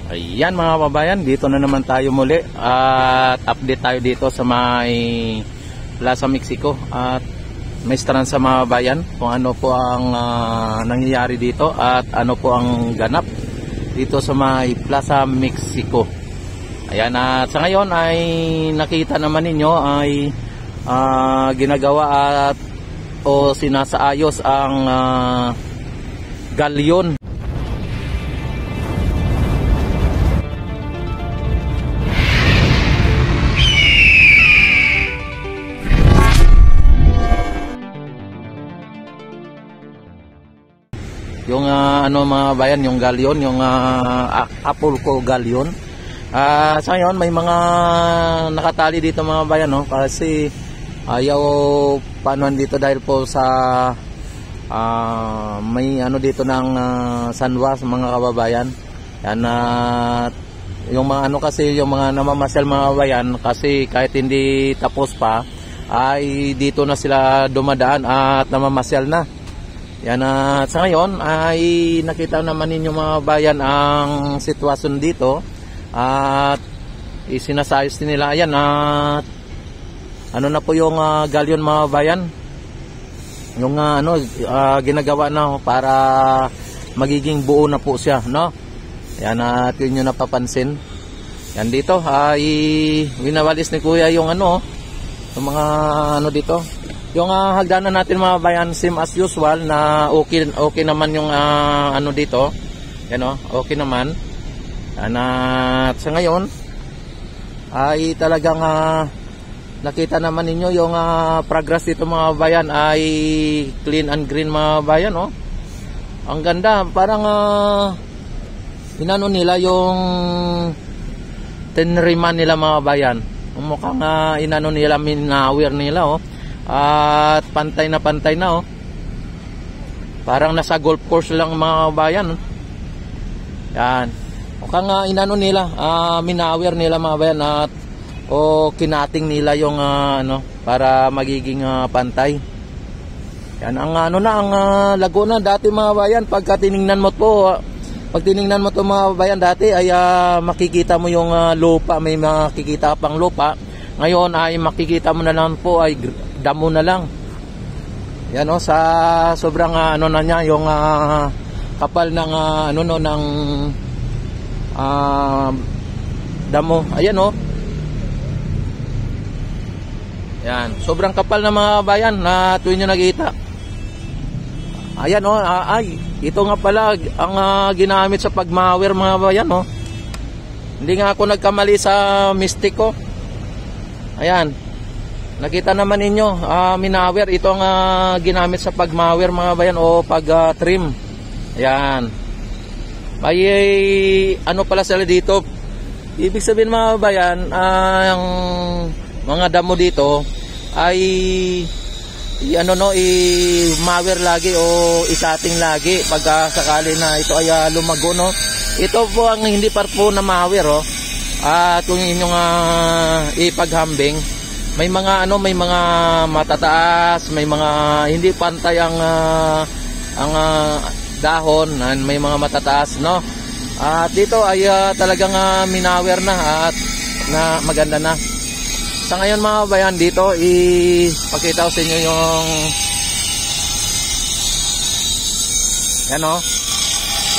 Ayan mga kababayan, dito na naman tayo muli at update tayo dito sa may Plaza Mexico at may strand sa mga kababayan kung ano po ang nangyayari dito at ano po ang ganap dito sa may Plaza Mexico. Ayan, at sa ngayon ay nakita naman ninyo ay ginagawa at o sinasaayos ang galyon. Yung ano mga bayan, yung galyon, yung Apolco galyon. Sa ngayon may mga nakatali dito mga bayan, no? Kasi ayaw panuan dito dahil po sa may ano dito ng sanwa sa mga kababayan. Yan, yung mga ano kasi, yung mga namamasyal mga kababayan, kasi kahit hindi tapos pa ay dito na sila dumadaan at namamasyal na. Yan, at sa ngayon ay nakita naman ninyo mga bayan ang sitwasyon dito at isinasayos nila. Yan, at ano na po yung galyon mga bayan, yung ginagawa na para magiging buo na po siya, no? Yan, at yun yung napapansin. Yan, dito ay winawalis ni kuya yung ano, yung mga ano dito. Yung hagdanan natin mga bayan, same as usual na okay naman yung ano dito. Yan, okay naman. At sa ngayon ay talagang nakita naman ninyo yung progress dito mga bayan ay clean and green mga bayan, oh. Ang ganda, parang inano nila yung tinriman nila mga bayan. Mukhang inano nila, minawir nila, oh. At pantay na oh. Parang nasa golf course lang mga bayan, oh. Yan. Mukhang inano nila, minawir nila mga bayan at kinating nila yung ano para magiging pantay. Yan ang ano na ang Laguna dati mga bayan. Pag tiningnan mo to mga bayan dati ay makikita mo yung lupa, may makikita pang lupa. Ngayon ay makikita mo na lang po ay damo na lang. Yan, sa sobrang ano na niya yung kapal ng ano no ng damo. Ayan, yan, sobrang kapal na mga bayan na tuwing nyo nakita. Ayan, ay ito nga pala ang ginamit sa pagmawir mga bayan, Hindi nga ako nagkamali sa mistiko. Ayan, nakita naman ninyo, minawir. Ito ang ginamit sa pagmawir mga bayan o pag-trim. Ayan. May ano pala sila dito. Ibig sabihin mga bayan, ang mga damo dito ay i-mawir lagi o ikating lagi pag sakali na ito ay lumago, no? Ito po ang hindi pa po na mawir, at kung inyong ipaghambing, may mga may mga matataas, may mga hindi pantay ang dahon, may mga matataas, no? At dito ay talagang minawir na at na maganda na. Sa ngayon mga bayan, dito ipakita ko sa inyo yung yan,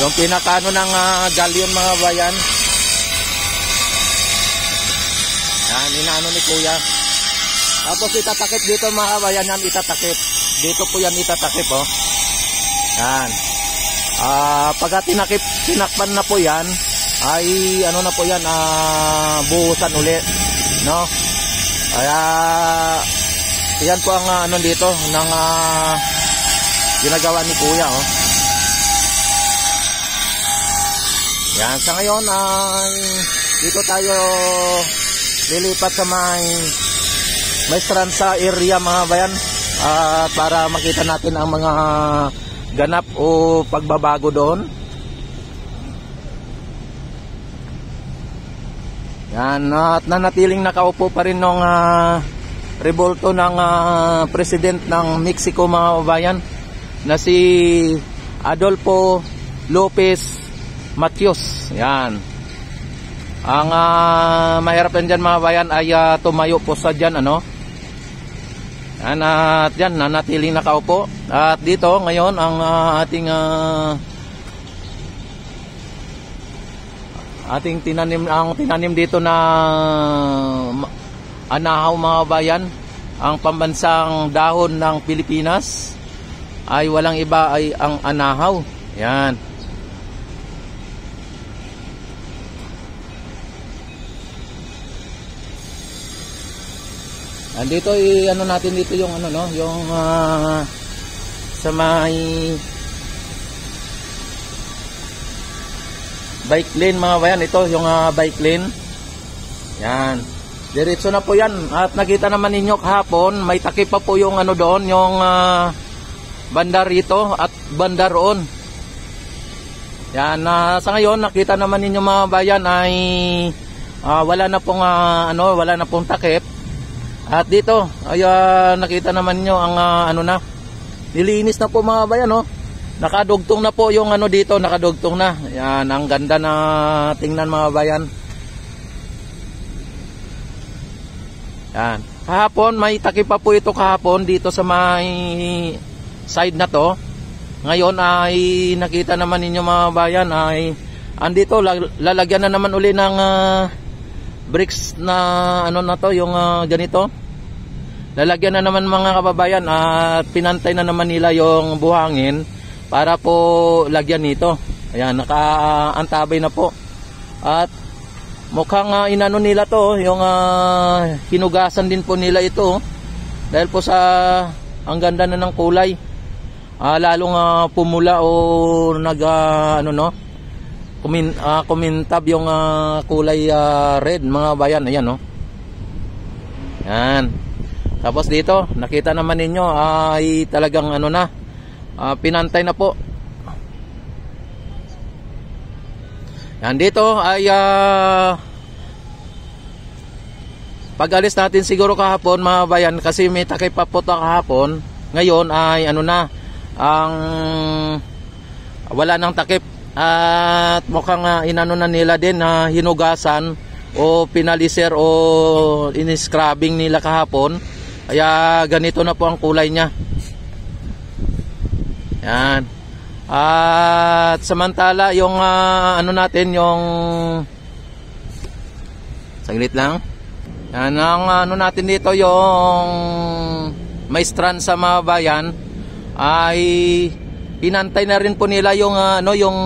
yung pinakano ng galyon mga bayan. Yan, inaano ni kuya. Tapos itatakip dito mga bayan, yan itatakip. Dito po yan itatakip, Yan. Pagka tinakpan na po yan, ay ano na po yan, buhusan ulit, no? Kaya yan po ang ano dito ng ginagawa ni kuya, Yan, sa ngayon ay dito tayo lilipat sa may strand sa area mga bayan, para makita natin ang mga ganap o pagbabago doon. Yan, at nanatiling nakaupo pa rin nung rebolto ng president ng Mexico mga kabayan na si Adolfo Lopez Mateos. Yan. Ang mahirap din dyan mga bayan ay tumayo po sa dyan, ano. Yan, at dyan, nanatiling nakaupo. At dito ngayon ang ating tinanim dito na anahaw mga bayan. Ang pambansang dahon ng Pilipinas ay walang iba ay ang anahaw. Yan. Andito ano natin dito yung ano no, yung sa may bike lane mga bayan. Ito yung bike lane. Yan. Diretso na po yan. At nakita naman ninyo kahapon, may takip pa po yung ano doon, yung banda rito at banda roon. Yan. Sa ngayon, nakita naman ninyo mga bayan ay wala na pong wala na pong takip. At dito, ay nakita naman niyo ang ano na. Nilinis na po mga bayan, no. Nakadugtong na po yung ano dito, nakadugtong na. Yan, ang ganda na tingnan mga bayan. Yan. Kahapon, may takip pa po ito kahapon dito sa may side na to. Ngayon ay nakita naman ninyo mga bayan ay andito lalagyan na naman uli ng bricks na ano na to, yung ganito. Lalagyan na naman mga kababayan at pinantay na naman nila yung buhangin para po lagyan nito. Ayan, nakaantabay na po. At mukhang inano nila to, yung hinugasan din po nila ito dahil po sa ang ganda na ng kulay. Lalong pumula o kumintab yung kulay red mga bayan. Ayan, no. Yan. Tapos dito nakita naman ninyo ay talagang ano na, pinantay na po. Yan, dito ay pag-alis natin siguro kahapon mga bayan kasi may takip pa po kahapon. Ngayon ay ano na, ang wala nang takip at mukhang inano na nila din na hinugasan o pinaliser o in-scrubbing nila kahapon. Kaya ganito na po ang kulay niya. Yan. At samantala yung ano natin, yung saglit lang. Yan ang ano natin dito, yung may strand sa mga bayan ay inantay na rin po nila yung yung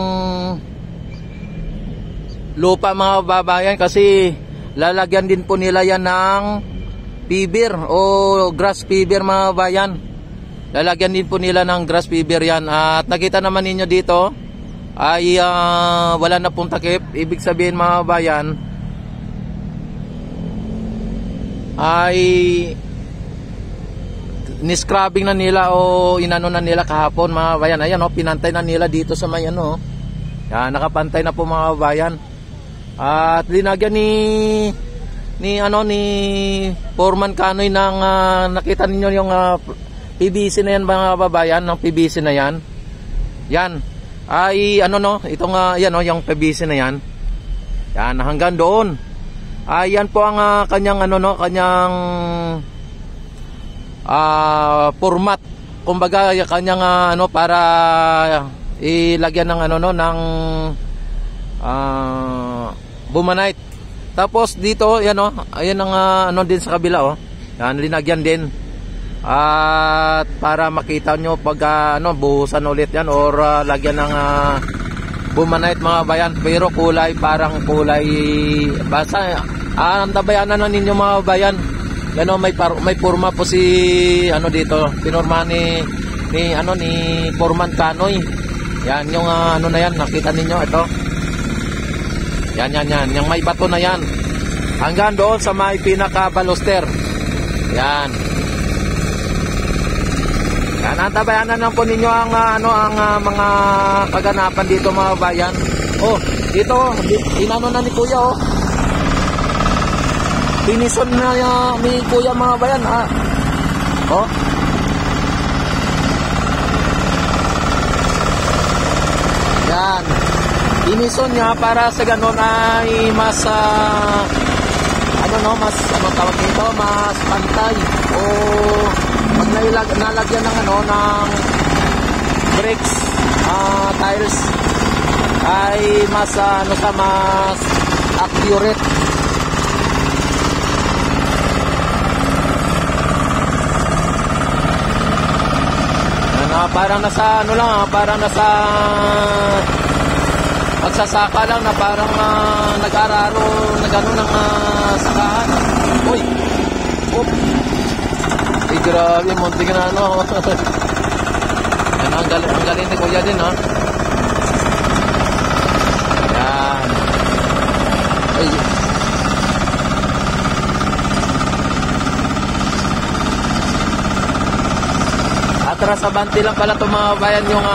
lupa mga babayan kasi lalagyan din po nila yan ng pibir o grass pibir mga bayan. Lalagyan din po nila ng grass fiber yan. At nakita naman ninyo dito ay wala na pong takip. Ibig sabihin mga bayan ay niscrubbing na nila o inano na nila kahapon mga bayan. Ayan, pinantay na nila dito sa may ano. Yan, nakapantay na po mga bayan. At linagyan ni Foreman Kanoy ng nakita ninyo yung PVC na yan mga babayan, ng PVC na yan. Yan. Ay itong yan yung PVC na yan. Yan, hanggang doon. Ay yan po ang kanyang kanyang format. Kumbaga kanyang para ilagyan ng ng Bumanite. Tapos dito yan ayan ang din sa kabila Yan, linagyan din. At para makita nyo pag buhusan ulit yan or lagyan ng Bumanite mga bayan, pero kulay parang kulay basa. Antabayanan na ninyo mga bayan. Yan may porma po si dito, pinorma ni Foreman Kanoy. Yan yung na yan, nakita ninyo ito. Yan yung may bato na yan. Hanggang doon sa may pinaka baluster. Yan. Yan, antabayanan lang po ninyo ang mga kaganapan dito mga bayan. Dito inano na ni Kuya Pinison na ni Kuya mga bayan Yan. Linison niya para sa ganun ay mas mas tawag dito, mas pantay o pag nalagyan ng ng brakes tiles ay mas mas accurate. Parang nasa parang nasa magsasaka lang na parang nag-araro na gano'n ng sakahan. Uy! Oop! Ay, grabe, munti ka na Yan, ang galing ni Kuya din, ha? Yan. Ay! Atrasabante lang pala itong mga bayan yung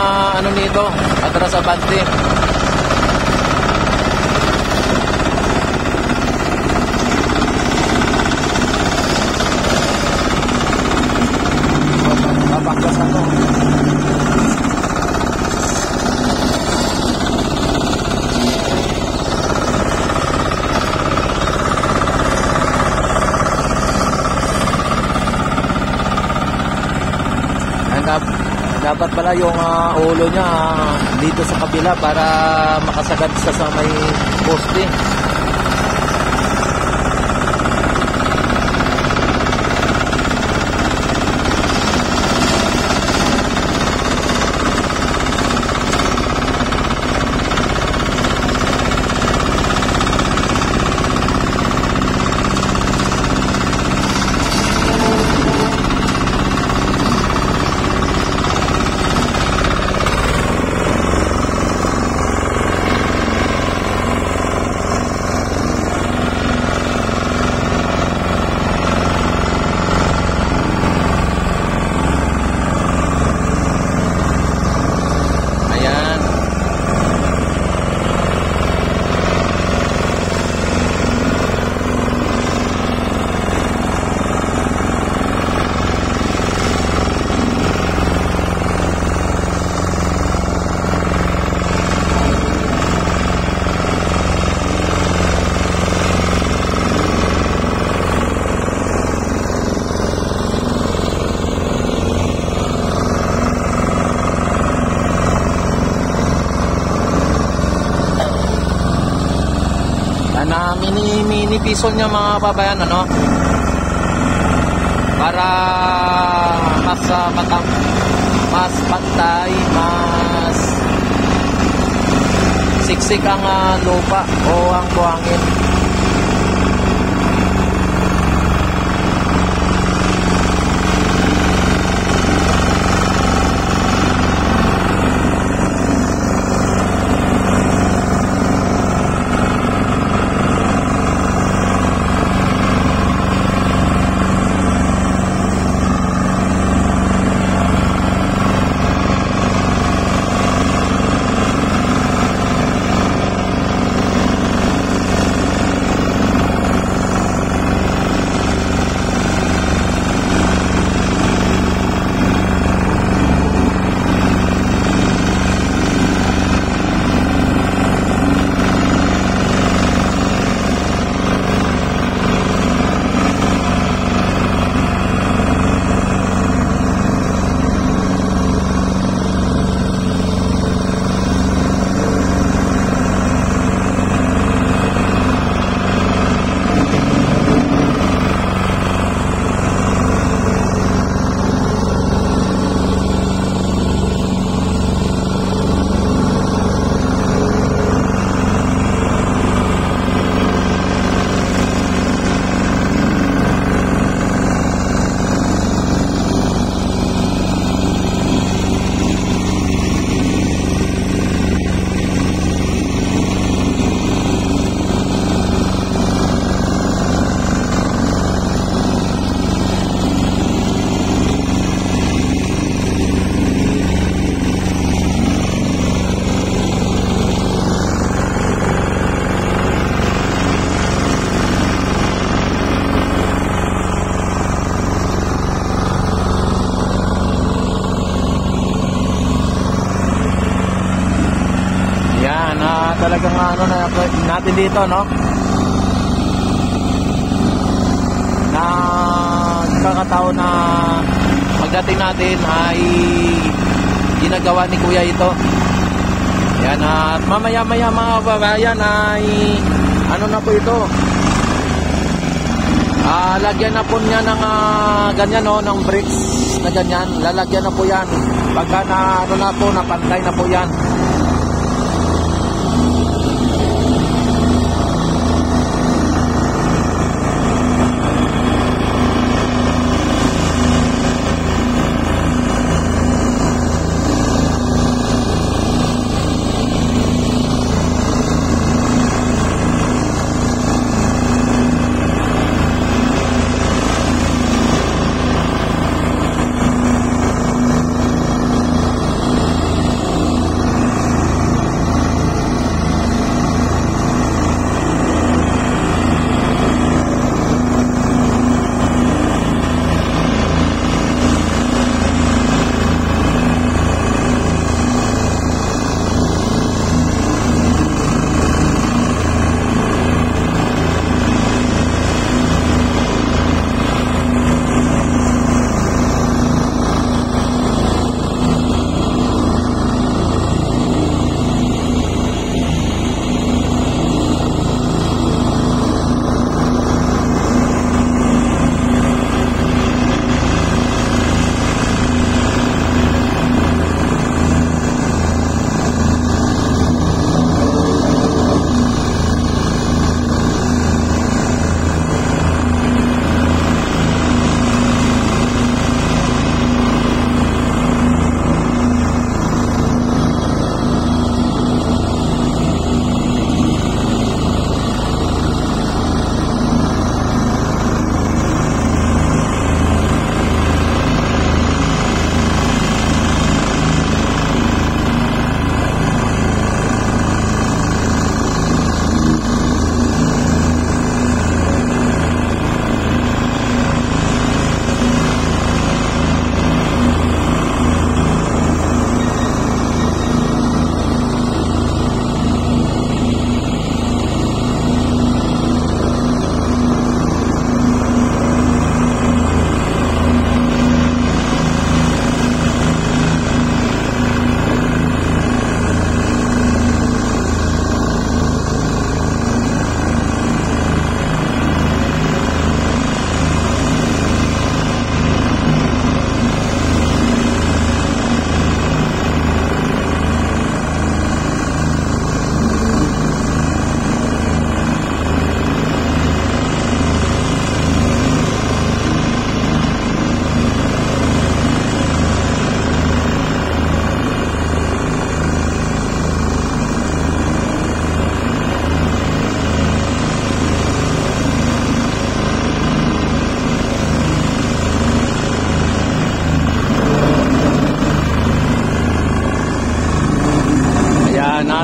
nito. Atrasabante. Babaklas ako. Dapat pala yung ulo niya dito sa kabila para makasagad sa may poste. Mini piso niya mga kababayan, para mas mas pantay, mas siksik ang lupa o ang buhangin. natin dito, no? Na kakataon na pagdating natin ay ginagawa ni Kuya ito. Yan, at mamaya-maya mga kababayan ay ano na po ito, lagyan na po niya ng ganyan, no, ng bricks na ganyan. Lalagyan na po yan pagka na ano na po, napantay na po yan.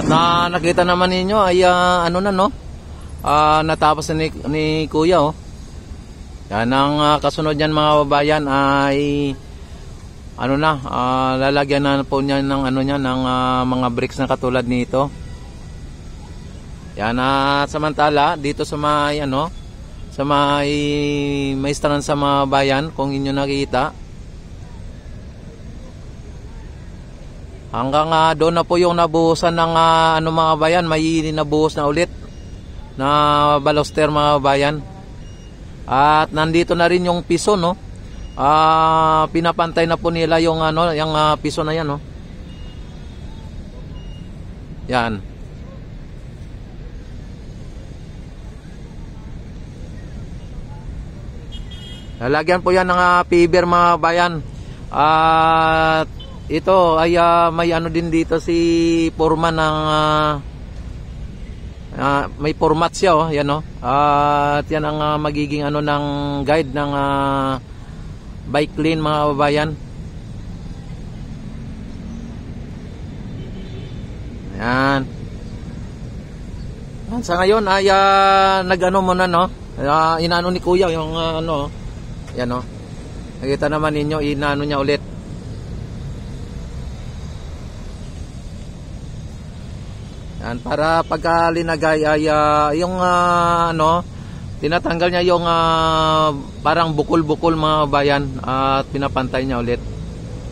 Na nakita naman ninyo ay ano na, no, natapos na ni Kuya, oh. Yan ang kasunod niyan mga kababayan ay ano na, lalagyan na po niya ng ano niya ng mga bricks na katulad nito. Yan, samantala dito sa may ano, sa may strand sa mga bayan, kung inyo nakita, hanggang doon na po yung nabuhusan ng ano mga bayan, may nabuhos na ulit na baluster mga bayan. At nandito na rin yung piso, no. Pinapantay na po nila yung ano, yung piso na yan, no. Yan. Lalagyan po yan ng paver mga bayan. At ito ay may ano din dito si foreman ng may format siya, oh, yan, oh. At yan ang magiging ano ng guide ng bike lane mga kababayan. Yan. Sa ngayon ay nag-ano muna, no. Inaano ni Kuya yung ano, yan, oh. Nakita naman ninyo, inaano niya ulit. Yan, para pagka linagay ay yung tinatanggal niya yung parang bukol-bukol mga kabayan at pinapantay niya ulit.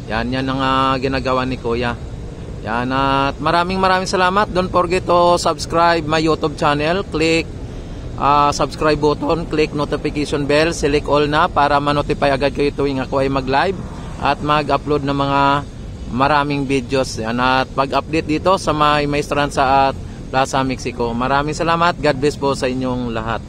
Yan ang ginagawa ni Kuya. Yan, at maraming salamat. Don't forget to subscribe my YouTube channel. Click subscribe button, click notification bell, select all na para ma-notify agad kayo tuwing ako ay mag-live at mag-upload ng mga maraming videos. Yan, at pag-update dito sa Maestranza at Plaza Mexico. Maraming salamat. God bless po sa inyong lahat.